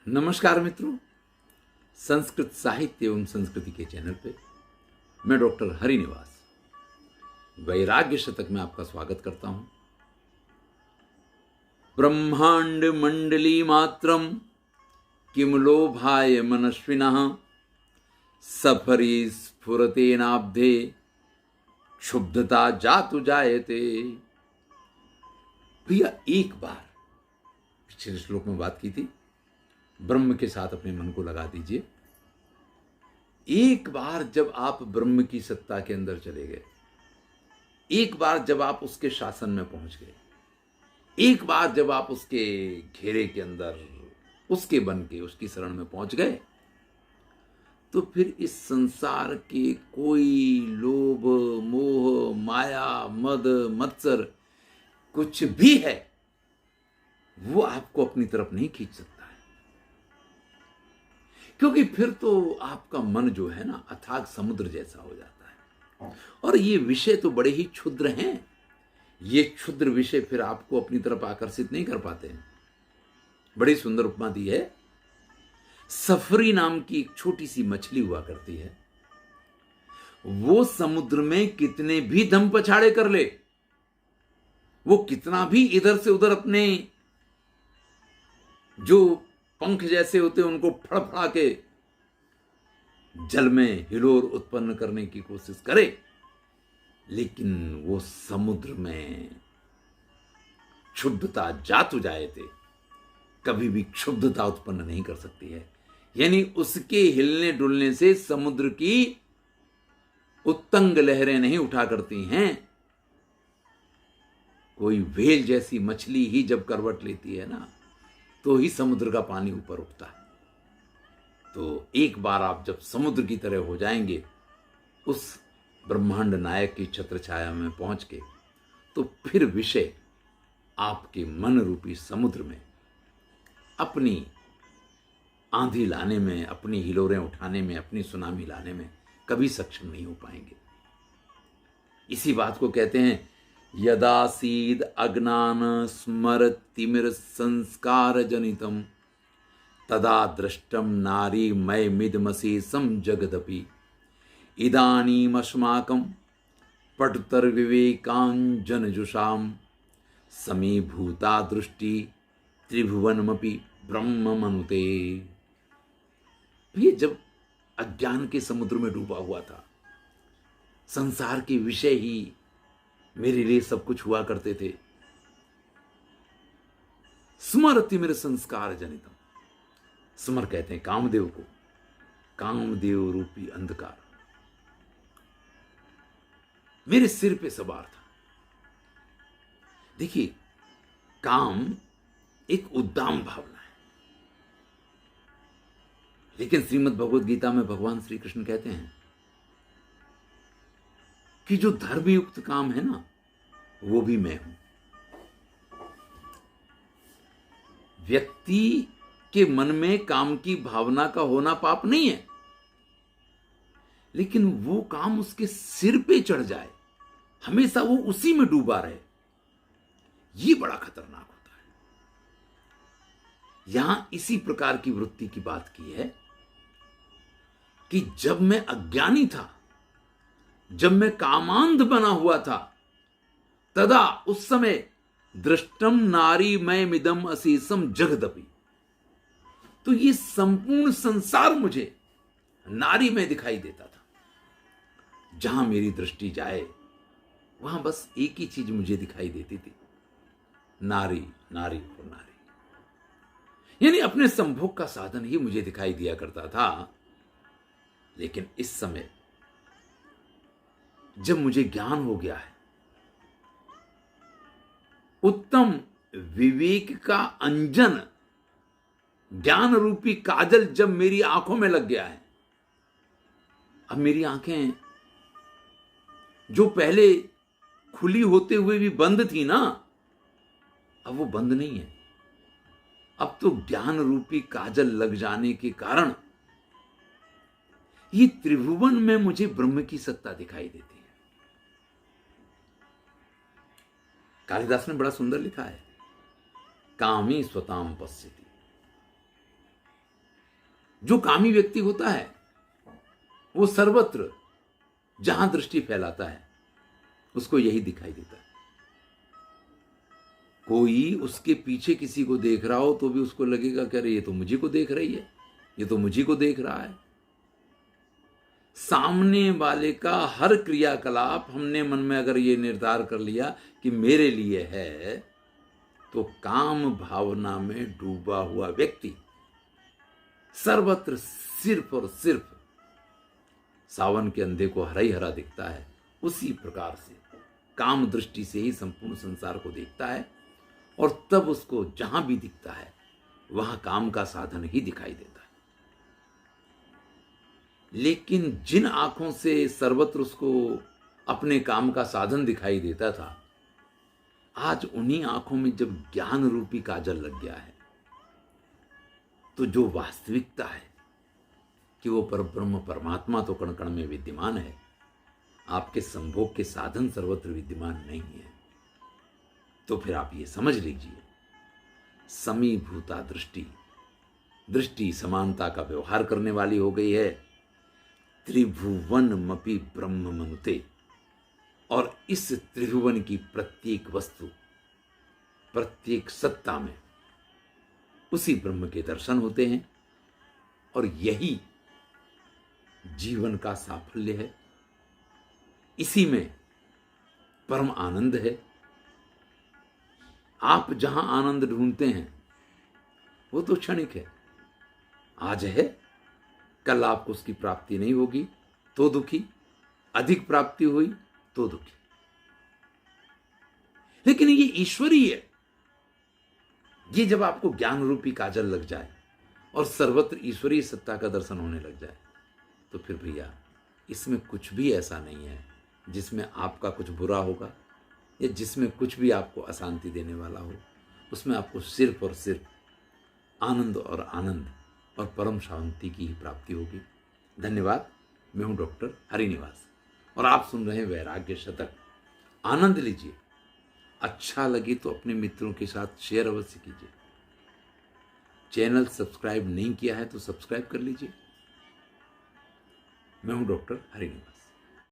नमस्कार मित्रों, संस्कृत साहित्य एवं संस्कृति के चैनल पे मैं डॉक्टर हरिनिवास वैराग्य शतक में आपका स्वागत करता हूं। ब्रह्मांड मंडली मात्रम किम लोभाय मनस्विनः सफरी स्फुरतेनाब्धे क्षुब्धता जातु जायते। भैया एक बार पिछले श्लोक में बात की थी, ब्रह्म के साथ अपने मन को लगा दीजिए। एक बार जब आप ब्रह्म की सत्ता के अंदर चले गए, एक बार जब आप उसके शासन में पहुंच गए, एक बार जब आप उसके घेरे के अंदर उसके बन के उसकी शरण में पहुंच गए, तो फिर इस संसार के कोई लोभ मोह माया मद मत्सर कुछ भी है वो आपको अपनी तरफ नहीं खींच सकता है। क्योंकि फिर तो आपका मन जो है ना अथाग समुद्र जैसा हो जाता है। और ये विषय तो बड़े ही क्षुद्र हैं। ये क्षुद्र विषय फिर आपको अपनी तरफ आकर्षित नहीं कर पाते हैं। बड़ी सुंदर उपमा दी है। सफरी नाम की एक छोटी सी मछली हुआ करती है। वो समुद्र में कितने भी दम पछाड़े कर ले, वो कितना भी इधर से उधर अपने जो पंख जैसे होते हैं उनको फड़फड़ा के जल में हिलोर उत्पन्न करने की कोशिश करे, लेकिन वो समुद्र में क्षुब्धता जातु जायते कभी भी क्षुब्धता उत्पन्न नहीं कर सकती है। यानी उसके हिलने डुलने से समुद्र की उत्तंग लहरें नहीं उठा करती हैं। कोई व्हेल जैसी मछली ही जब करवट लेती है ना, तो ही समुद्र का पानी ऊपर उठता है। तो एक बार आप जब समुद्र की तरह हो जाएंगे उस ब्रह्मांड नायक की छत्र छाया में पहुंच के, तो फिर विषय आपके मन रूपी समुद्र में अपनी आंधी लाने में, अपनी हिलोरें उठाने में, अपनी सुनामी लाने में कभी सक्षम नहीं हो पाएंगे। इसी बात को कहते हैं यदासीद अज्ञान स्मरतिमिर संस्कार जनितम तदा दृष्टम नारी मय मिदमशेषम जगदपि इदानीमस्माकं पटुतर विवेकांजनजुषाम समीभूता दृष्टि त्रिभुवनमपि ब्रह्म मनुते। ये जब अज्ञान के समुद्र में डूबा हुआ था, संसार के विषय ही मेरे लिए सब कुछ हुआ करते थे। स्मरति मेरे संस्कार जनितम, स्मर कहते हैं कामदेव को, कामदेव रूपी अंधकार मेरे सिर पे सवार था। देखिए, काम एक उद्दाम भावना है, लेकिन श्रीमद् भगवद गीता में भगवान श्री कृष्ण कहते हैं कि जो धर्मयुक्त काम है ना, वो भी मैं हूं। व्यक्ति के मन में काम की भावना का होना पाप नहीं है, लेकिन वो काम उसके सिर पे चढ़ जाए, हमेशा वो उसी में डूबा रहे, ये बड़ा खतरनाक होता है। यहां इसी प्रकार की वृत्ति की बात की है कि जब मैं अज्ञानी था, जब मैं कामांध बना हुआ था, तदा उस समय दृष्टम नारी मय मिदम अशेषम जगदपि, तो ये संपूर्ण संसार मुझे नारी में दिखाई देता था। जहां मेरी दृष्टि जाए वहां बस एक ही चीज मुझे दिखाई देती थी, नारी नारी और नारी। यानी अपने संभोग का साधन ही मुझे दिखाई दिया करता था। लेकिन इस समय जब मुझे ज्ञान हो गया है, उत्तम विवेक का अंजन ज्ञान रूपी काजल जब मेरी आंखों में लग गया है, अब मेरी आंखें जो पहले खुली होते हुए भी बंद थी ना, अब वो बंद नहीं है। अब तो ज्ञान रूपी काजल लग जाने के कारण ये त्रिभुवन में मुझे ब्रह्म की सत्ता दिखाई देती है। कालिदास ने बड़ा सुंदर लिखा है, कामी स्वताम पश्यति, जो कामी व्यक्ति होता है वो सर्वत्र जहां दृष्टि फैलाता है उसको यही दिखाई देता है। कोई उसके पीछे किसी को देख रहा हो तो भी उसको लगेगा कि अरे ये तो मुझे को देख रही है, ये तो मुझे को देख रहा है। सामने वाले का हर क्रियाकलाप हमने मन में अगर ये निर्धार कर लिया कि मेरे लिए है, तो काम भावना में डूबा हुआ व्यक्ति सर्वत्र सिर्फ और सिर्फ सावन के अंधे को हरा ही हरा दिखता है। उसी प्रकार से काम दृष्टि से ही संपूर्ण संसार को देखता है और तब उसको जहां भी दिखता है वहां काम का साधन ही दिखाई देता है। लेकिन जिन आंखों से सर्वत्र उसको अपने काम का साधन दिखाई देता था, आज उन्हीं आंखों में जब ज्ञान रूपी काजल लग गया है, तो जो वास्तविकता है कि वो परब्रह्म परमात्मा तो कण कण में विद्यमान है, आपके संभोग के साधन सर्वत्र विद्यमान नहीं है, तो फिर आप ये समझ लीजिए समीभूता दृष्टि, दृष्टि समानता का व्यवहार करने वाली हो गई है। त्रिभुवन मपि ब्रह्म मनुते, और इस त्रिभुवन की प्रत्येक वस्तु, प्रत्येक सत्ता में उसी ब्रह्म के दर्शन होते हैं और यही जीवन का साफल्य है। इसी में परम आनंद है। आप जहां आनंद ढूंढते हैं वो तो क्षणिक है, आज है, कल आपको उसकी प्राप्ति नहीं होगी तो दुखी, अधिक प्राप्ति हुई तो दुखी। लेकिन ये ईश्वरीय है। ये जब आपको ज्ञान रूपी काजल लग जाए और सर्वत्र ईश्वरीय सत्ता का दर्शन होने लग जाए, तो फिर भैया इसमें कुछ भी ऐसा नहीं है जिसमें आपका कुछ बुरा होगा या जिसमें कुछ भी आपको अशांति देने वाला हो। उसमें आपको सिर्फ और सिर्फ आनंद और आनंद और परम शांति की ही प्राप्ति होगी। धन्यवाद। मैं हूं डॉक्टर हरिनिवास और आप सुन रहे हैं वैराग्य शतक। आनंद लीजिए। अच्छा लगे तो अपने मित्रों के साथ शेयर अवश्य कीजिए। चैनल सब्सक्राइब नहीं किया है तो सब्सक्राइब कर लीजिए। मैं हूं डॉक्टर हरिनिवास।